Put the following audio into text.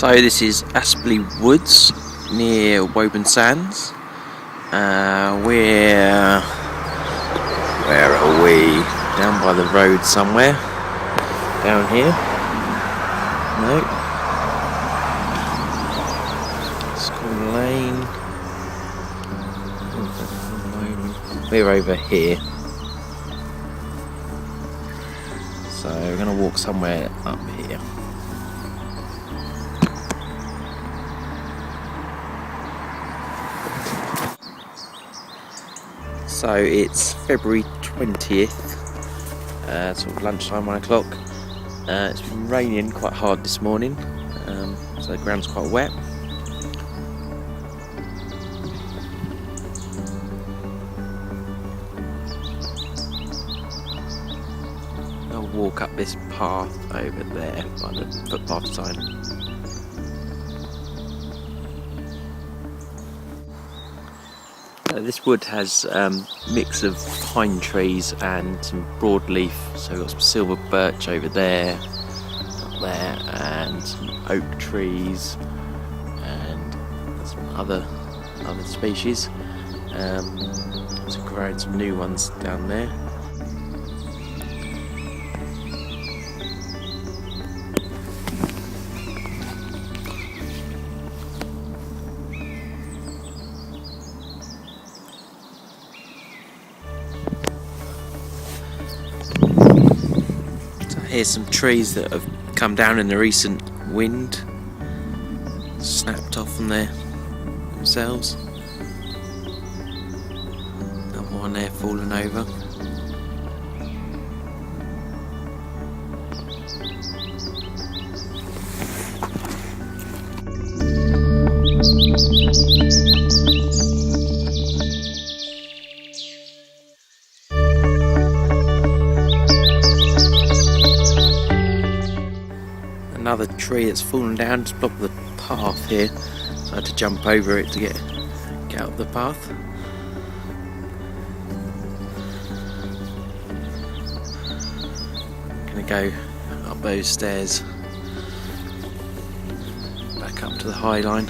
So this is Aspley Woods near Woburn Sands. Where are we? Down by the road somewhere. Down here? No. School Lane. We're over here. So we're going to walk somewhere up here. So it's February 20th, sort of lunchtime, 1 o'clock. It's been raining quite hard this morning, so the ground's quite wet. I'll walk up this path over there by the footpath sign. This wood has a mix of pine trees and some broadleaf, so we've got some silver birch over there, up there, and some oak trees and some other species. So growing some new ones down there. Here's some trees that have come down in the recent wind, snapped off from themselves. Another one there fallen over. Another tree that's fallen down to block the path here, so I had to jump over it to get out of the path. I'm gonna go up those stairs back up to the High Line.